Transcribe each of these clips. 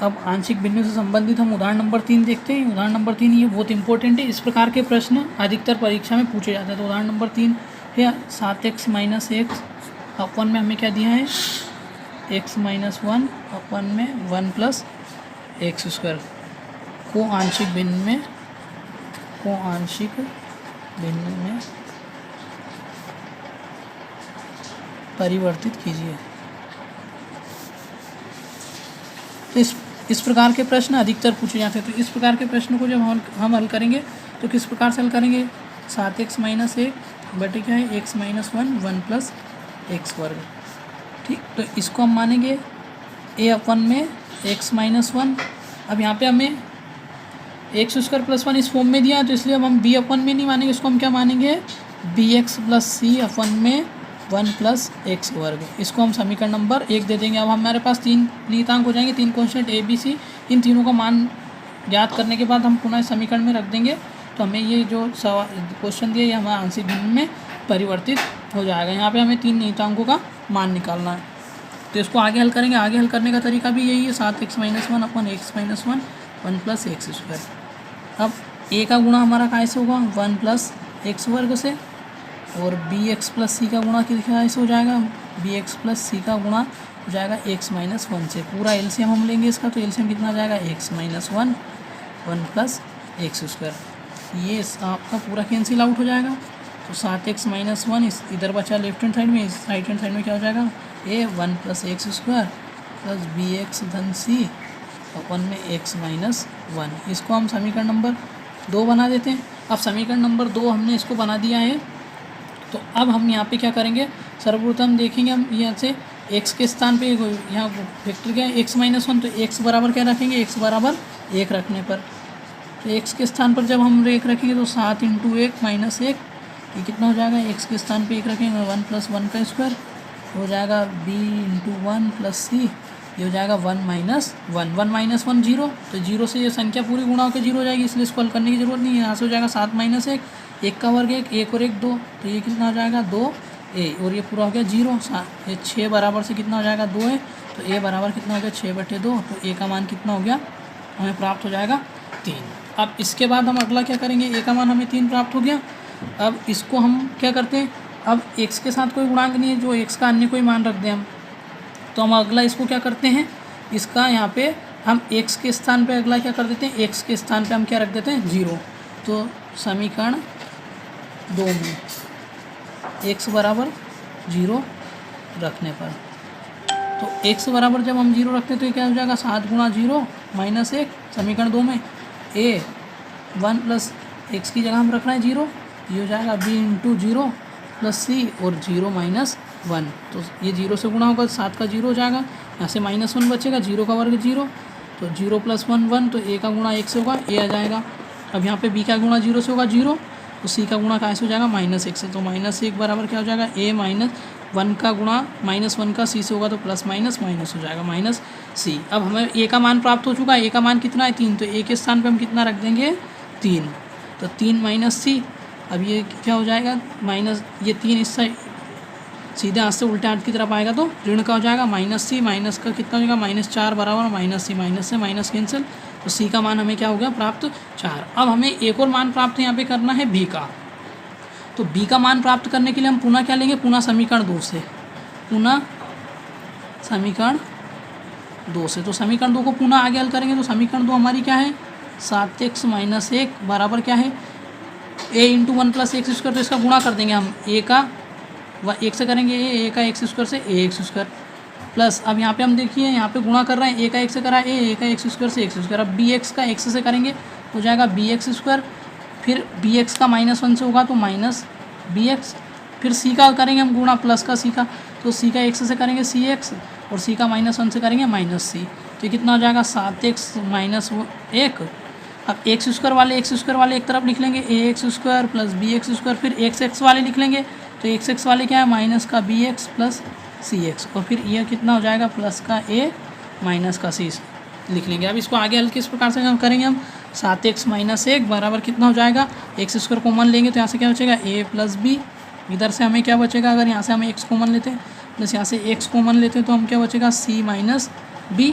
अब आंशिक भिन्नों से संबंधित हम उदाहरण नंबर 3 देखते हैं। उदाहरण नंबर 3 ये बहुत इंपॉर्टेंट है। इस प्रकार के प्रश्न अधिकतर परीक्षा में पूछे जाते हैं। तो उदाहरण नंबर 3 है 7x माइनस एक्स अपन में हमें क्या दिया है x माइनस 1 अपन में 1 प्लस एक्स स्क्वायर को आंशिक भिन्न में परिवर्तित कीजिए। तो इस प्रकार के प्रश्न अधिकतर पूछे जाते हैं। तो इस प्रकार के प्रश्न को जब हम हल करेंगे तो किस प्रकार से हल करेंगे 7x माइनस एक बटे क्या है x माइनस 1 प्लस एक्स वर्ग। ठीक, तो इसको हम मानेंगे a अपन में x माइनस 1। अब यहाँ पे हमें एक्स स्क्वायर प्लस 1 इस फॉर्म में दिया है, तो इसलिए अब हम b अपन में नहीं मानेंगे, इसको हम क्या मानेंगे bx प्लस c अपन में 1 प्लस एक्स वर्ग। इसको हम समीकरण नंबर 1 दे देंगे। अब हमारे पास 3 नियतांक हो जाएंगे, 3 कॉन्स्टेंट a b c। इन तीनों का मान ज्ञात करने के बाद हम पुनः इस समीकरण में रख देंगे, तो हमें ये जो क्वेश्चन दिया ये हमारा आंशिक भिन्न में परिवर्तित हो जाएगा। यहाँ पे हमें 3 नियतांकों का मान निकालना है, तो इसको आगे हल करेंगे। आगे हल करने का तरीका भी यही है 7x माइनस 1 अपन x minus 1 plus x square. अब a का गुणा हमारा कैसे होगा 1 प्लस एक्स वर्ग से, और bx प्लस सी का गुणा कैसे हो जाएगा bx प्लस सी का गुणा हो जाएगा x माइनस 1 से। पूरा एलसीएम हम लेंगे इसका, तो एलसीएम कितना आ जाएगा x minus 1 plus x square. ये आपका पूरा कैंसिल आउट हो जाएगा। तो 7x माइनस 1 इधर बचा लेफ्ट हैंड साइड में, इस राइट हैंड साइड में क्या हो जाएगा a 1 plus x square plus bx धन c अपन में x माइनस 1। इसको हम समीकरण नंबर 2 बना देते हैं। अब समीकरण नंबर 2 हमने इसको बना दिया है, तो अब हम यहाँ पे क्या करेंगे सर्वप्रथम देखेंगे हम यहाँ से x के स्थान पे यहाँ वेक्टर क्या है x माइनस 1, तो x बराबर क्या रखेंगे x बराबर 1 रखने पर, तो x के स्थान पर जब हम 1 रखेंगे तो 7 इंटू 1 माइनस 1 ये कितना हो जाएगा x के स्थान पे 1 रखेंगे 1 प्लस 1 का स्क्वायर हो जाएगा b इंटू 1 प्लस c ये हो जाएगा 1 माइनस 1 0, तो 0 से ये संख्या पूरी गुणा होकर 0 हो जाएगी, इसलिए इसको हल करने की जरूरत नहीं है। यहाँ से हो जाएगा 7 माइनस 1 का वर्ग 1 और 1 2, तो ये कितना हो जाएगा 2a और ये पूरा हो गया 0। ये 6 बराबर से कितना हो जाएगा 2 है, तो a बराबर कितना हो गया 6/2, तो a का मान कितना हो गया हमें प्राप्त हो जाएगा 3। अब इसके बाद हम अगला क्या करेंगे, a का मान हमें 3 प्राप्त हो गया। अब इसको हम क्या करते हैं, अब x के साथ कोई गुणांक नहीं है, जो x का अन्य कोई मान रख दें हम, तो हम अगला इसको क्या करते हैं, इसका यहाँ पे हम x के स्थान पे अगला क्या कर देते हैं, x के स्थान पे हम क्या रख देते हैं 0। तो समीकरण 2 में x बराबर 0 रखने पर, तो x बराबर जब हम 0 रखते हैं तो ये क्या हो जाएगा 7 गुणा 0 माइनस 1। समीकरण 2 में a 1 प्लस एक्स की जगह हम रख रहे हैं 0, ये हो जाएगा b इंटू 0 प्लस c और 0 माइनस 1, तो ये 0 से गुणा होगा 7 का 0 हो जाएगा, यहाँ से माइनस 1 बचेगा, 0 का वर्ग 0, तो 0 प्लस 1 1, तो a का गुणा 1 से होगा a आ जाएगा। अब यहाँ पे b का गुणा 0 से होगा 0, तो c का गुणा कैसे हो जाएगा माइनस 1 से, तो माइनस 1 बराबर क्या हो जाएगा a माइनस 1 का गुणा माइनस 1 का c से होगा, तो प्लस माइनस माइनस हो जाएगा माइनस c। अब हमें a का मान प्राप्त हो चुका है, a का मान कितना है 3, तो a के स्थान पर हम कितना रख देंगे 3, तो 3 माइनस c। अब ये क्या हो जाएगा माइनस, ये 3 इस साइड सीधे हाथ से उल्टे हाथ की तरफ आएगा तो ऋण का हो जाएगा माइनस c, माइनस का कितना हो जाएगा -4 बराबर माइनस c, माइनस से माइनस कैंसिल, तो c का मान हमें क्या हो गया प्राप्त 4। अब हमें एक और मान प्राप्त यहाँ पे करना है b का, तो b का मान प्राप्त करने के लिए हम पुनः क्या लेंगे, पुनः समीकरण 2 से, पुनः समीकरण 2 से। तो समीकरण 2 को पुनः आगे हल करेंगे, तो समीकरण 2 हमारी क्या है 7x माइनस 1 बराबर क्या है a into 1 plus x square, तो इसका गुणा कर देंगे हम, a का 1 से करेंगे a का एक्स स्क्वायर से ax स्क्वायर प्लस, अब यहाँ पे हम देखिए यहाँ पे गुणा कर रहे हैं, a का 1 से करा a का एक्स स्क्वायर से एक्स स्क्वायर। अब bx का x से करेंगे हो जाएगा bx स्क्वायर, फिर bx का -1 से होगा तो माइनस bx, फिर c का करेंगे हम गुणा प्लस का c का, तो c का x से करेंगे cx और c का -1 से करेंगे माइनस c, तो कितना हो जाएगा 7x माइनस 1। अब एक्स स्क्वायर वाले एक तरफ लिख लेंगे ax square plus bx square, फिर x वाले लिख लेंगे, तो x वाले क्या है माइनस का bx प्लस cx, और फिर यह कितना हो जाएगा प्लस का a माइनस का c लिख लेंगे। अब इसको आगे हल किस प्रकार से हम करेंगे, हम 7x माइनस 1 बराबर कितना हो जाएगा, एक्स स्क्वायर कॉमन लेंगे तो यहाँ से क्या बचेगा a प्लस b, इधर से हमें क्या बचेगा, अगर यहाँ से हम x कॉमन लेते हैं प्लस यहाँ से x कॉमन लेते हैं तो हम क्या बचेगा c माइनस b,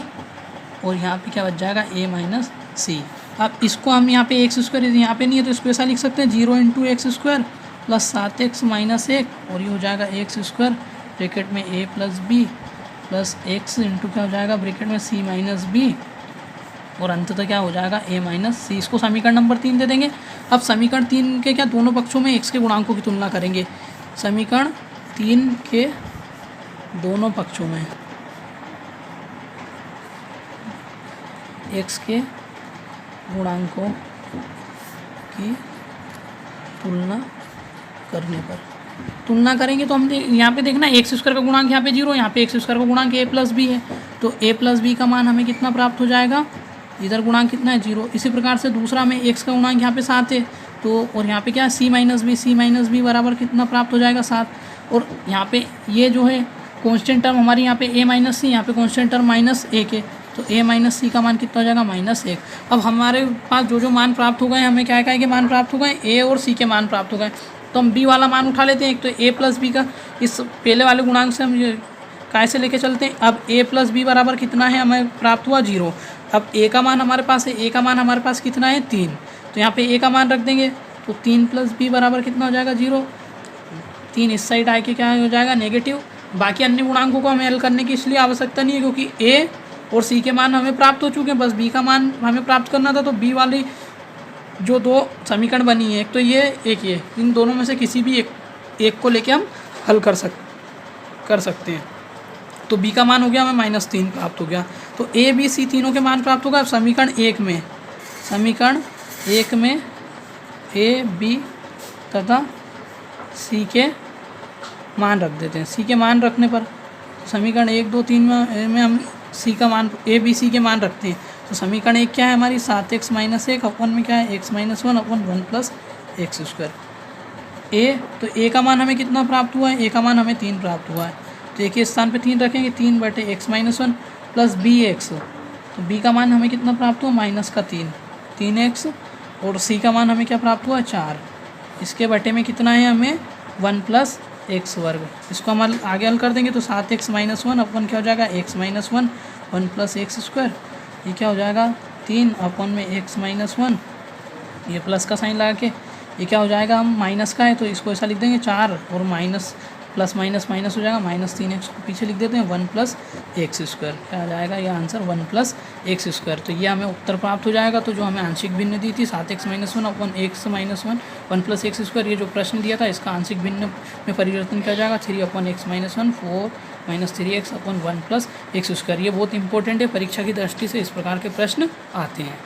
और यहाँ पे क्या बच जाएगा a माइनस सी। अब इसको हम यहाँ पे एक्स स्क्वायर यहाँ पे नहीं है तो इसको ऐसा लिख सकते हैं 0 into x square plus 7x minus 1 और ये हो जाएगा एक्स स्क्वायर ब्रैकेट में a plus b plus x into क्या हो जाएगा ब्रैकेट में c माइनस बी और अंततः क्या हो जाएगा a माइनस सी। इसको समीकरण नंबर 3 दे देंगे। अब समीकरण 3 के क्या दोनों पक्षों में x के गुणांकों की तुलना करेंगे। समीकरण 3 के दोनों पक्षों में x के गुणांकों की तुलना करने पर तुलना करेंगे तो हम यहाँ पे देखना एक्स स्क्वायर का गुणांक यहाँ पे 0, यहाँ पे एक्स स्क्वायर का गुणांक a प्लस बी है तो a प्लस बी का मान हमें कितना प्राप्त हो जाएगा, इधर गुणांक कितना है 0। इसी प्रकार से दूसरा में x का गुणांक यहाँ पे 7 है तो और यहाँ पे क्या है c माइनस बी बराबर कितना प्राप्त हो जाएगा 7। और यहाँ पे ये जो है कॉन्स्टेंट टर्म हमारी यहाँ पे a माइनस सी, यहाँ पे कॉन्स्टेंट टर्म माइनस 1 है तो a माइनस सी का मान कितना हो जाएगा -1। अब हमारे पास जो मान प्राप्त हो गए हमें क्या क्या के मान प्राप्त हो गए, a और c के मान प्राप्त हो गए तो हम b वाला मान उठा लेते हैं। एक तो a प्लस बी का इस पहले वाले गुणांक से हम ये कैसे लेके चलते हैं। अब a प्लस बी बराबर कितना है हमें प्राप्त हुआ 0। अब a का मान हमारे पास है, a का मान हमारे पास कितना है 3 तो यहाँ पे a का मान रख देंगे तो 3 प्लस बी बराबर कितना हो जाएगा 0। 3 इस साइड आके क्या हो जाएगा नेगेटिव। बाकी अन्य गुणांकों को हमें हल करने की इसलिए आवश्यकता नहीं है क्योंकि a और c के मान हमें प्राप्त हो चुके हैं, बस b का मान हमें प्राप्त करना था। तो b वाली जो दो समीकरण बनी है एक तो ये एक ये, इन दोनों में से किसी भी एक को लेके हम हल कर सकते हैं। तो b का मान हो गया हमें -3 प्राप्त हो गया। तो a b c तीनों के मान प्राप्त होगा। अब समीकरण 1 में a b तथा c के मान रख देते हैं। c के मान रखने पर समीकरण 1 2 3 में हम c का मान a b c के मान रखते हैं। तो समीकरण 1 क्या है हमारी 7x माइनस 1 अपन में क्या है x माइनस 1 अपन 1 प्लस एक्स स्क्वायर। तो a का मान हमें कितना प्राप्त हुआ है, a का मान हमें 3 प्राप्त हुआ है तो a के स्थान पे 3 रखेंगे, 3 बटे x minus 1 plus b x. तो b का मान हमें कितना प्राप्त हुआ -3x और c का मान हमें क्या प्राप्त हुआ 4। इसके बटे में कितना है हमें 1 प्लस एक्स वर्ग। इसको हम आगे हल कर देंगे तो 7x माइनस 1 अपन क्या हो जाएगा x minus 1 1 plus x square. ये क्या हो जाएगा 3 अपन में x माइनस 1, ये प्लस का साइन लगा के ये क्या हो जाएगा हम माइनस का है तो इसको ऐसा लिख देंगे 4 और माइनस प्लस माइनस माइनस हो जाएगा -3x को पीछे लिख देते हैं 1 प्लस एक्स स्क्वायर। क्या आ जाएगा ये आंसर 1 प्लस एक्स स्क्वायर। तो ये हमें उत्तर प्राप्त हो जाएगा। तो जो हमें आंशिक भिन्न दी थी 7x माइनस 1 अपन x minus 1 1 plus x square, ये जो प्रश्न दिया था इसका आंशिक भिन्न में परिवर्तन किया जाएगा 3 अपन x माइनस 1 4 माइनस 3x अपन 1 प्लस एक्स स्क्वायर। ये बहुत इंपॉर्टेंट है, परीक्षा की दृष्टि से इस प्रकार के प्रश्न आते हैं।